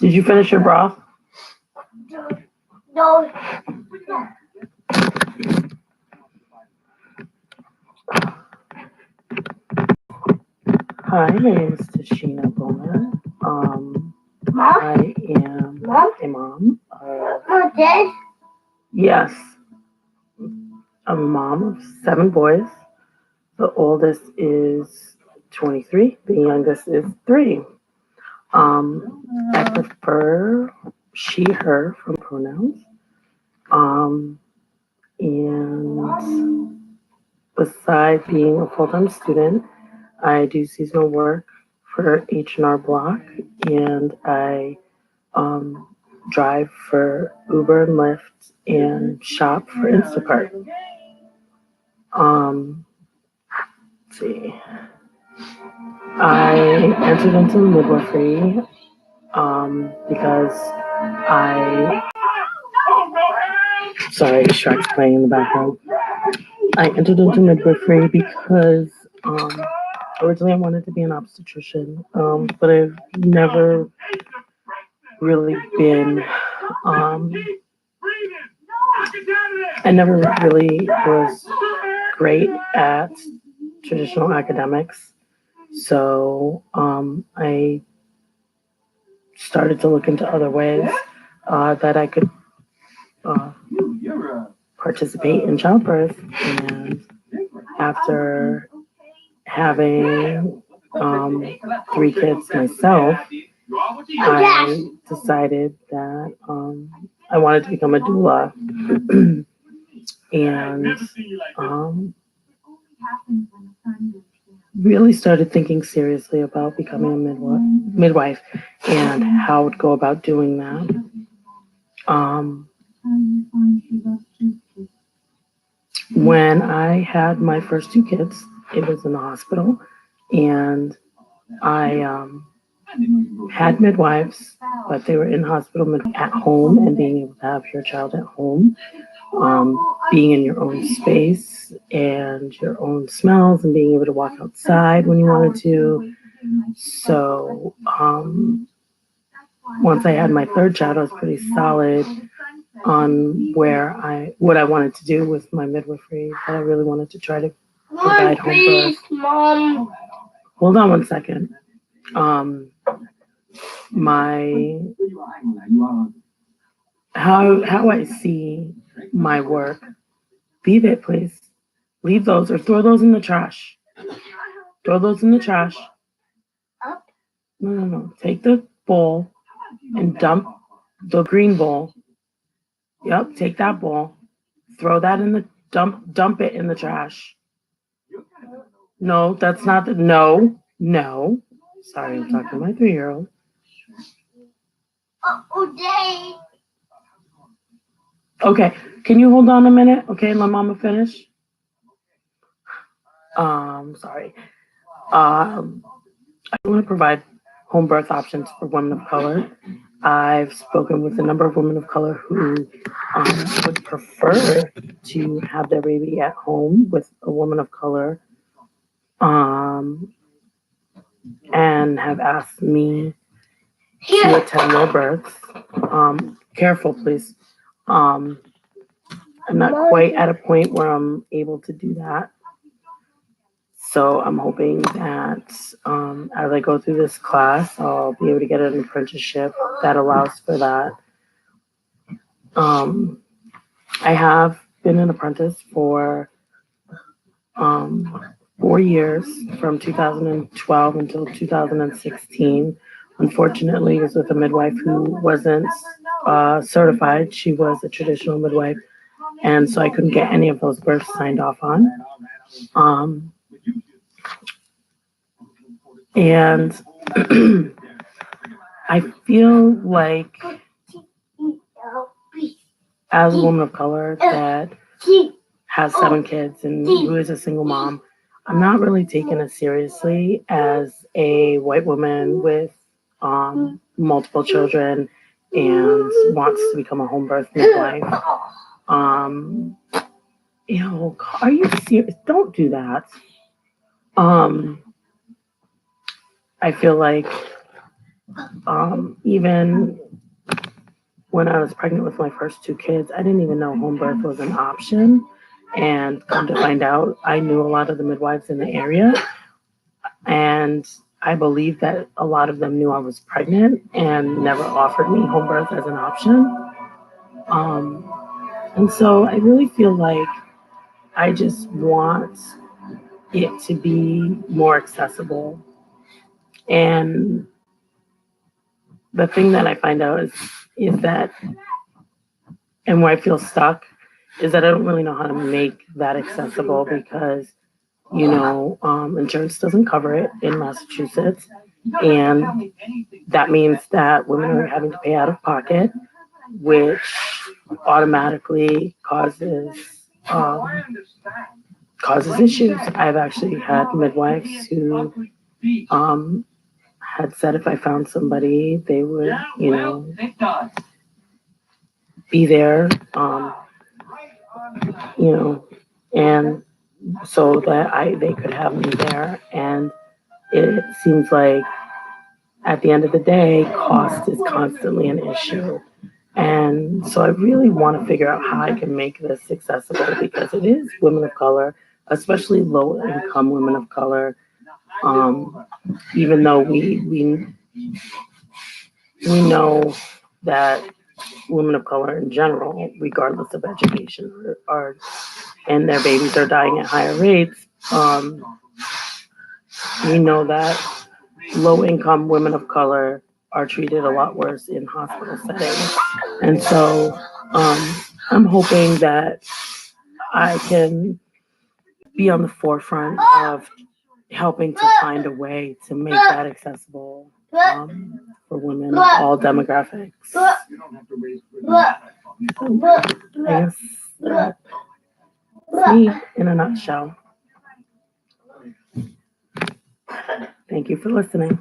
Did you finish your broth? No. Hi, my name is Tashina Bowman. Mom? I am Mom? a mom. Dad? Yes, I'm a mom of 7 boys. The oldest is 23. The youngest is 3. I prefer she, her from pronouns. And besides being a full-time student, I do seasonal work for H&R Block, and I drive for Uber and Lyft and shop for Instacart. Let's see. I entered into midwifery because sorry, Shark's playing in the background. I entered into midwifery because originally I wanted to be an obstetrician, but I've never really been, I never really was great at traditional academics. So I started to look into other ways that I could participate in childbirth. And after having 3 kids myself, I decided that I wanted to become a doula. And really started thinking seriously about becoming a midwife and how I would go about doing that. When I had my first 2 kids, it was in the hospital, and I had midwives, but they were in hospital at home, and being able to have your child at home, being in your own space and your own smells, and being able to walk outside when you wanted to. So once I had my 3rd child, I was pretty solid on what I wanted to do with my midwifery, but I really wanted to try to provide home birth. Mom. Hold on one second. How I see my work. Leave it, please. Leave those or throw those in the trash. Throw those in the trash. No. Take the bowl and dump the green bowl. Yep, take that bowl. Throw that in the dump it in the trash. No, that's not the no. Sorry, I'm talking to my 3-year-old. Okay, can you hold on a minute? Okay, let Mama finish. Sorry. I want to provide home birth options for women of color. I've spoken with a number of women of color who would prefer to have their baby at home with a woman of color, and have asked me to attend their births. Careful, please. I'm not quite at a point where I'm able to do that. So I'm hoping that as I go through this class, I'll be able to get an apprenticeship that allows for that. I have been an apprentice for 4 years, from 2012 until 2016. Unfortunately, it was with a midwife who wasn't certified. She was a traditional midwife, and so I couldn't get any of those births signed off on. And I feel like, as a woman of color that has 7 kids and who is a single mom, I'm not really taken as seriously as a white woman with multiple children and wants to become a home birth midwife. Are you serious? Don't do that. I feel like Even when I was pregnant with my first two kids, I didn't even know home birth was an option. And come to find out, I knew a lot of the midwives in the area. And I believe that a lot of them knew I was pregnant and never offered me home birth as an option. Um, and so I really feel like I just want it to be more accessible. And the thing that I find out is that, and where I feel stuck, is that I don't really know how to make that accessible because, insurance doesn't cover it in Massachusetts. And that means that women are having to pay out of pocket, which automatically causes issues. I've actually had midwives who had said if I found somebody, they would, be there, and so that they could have me there. And it seems like at the end of the day, cost is constantly an issue. And so I really want to figure out how I can make this accessible because it is women of color, especially low income women of color. Even though we know that women of color in general, regardless of education, are and their babies are dying at higher rates. We know that low income women of color are treated a lot worse in hospital settings. And so I'm hoping that I can be on the forefront of helping to find a way to make that accessible for women of all demographics. I guess that's me in a nutshell. Thank you for listening.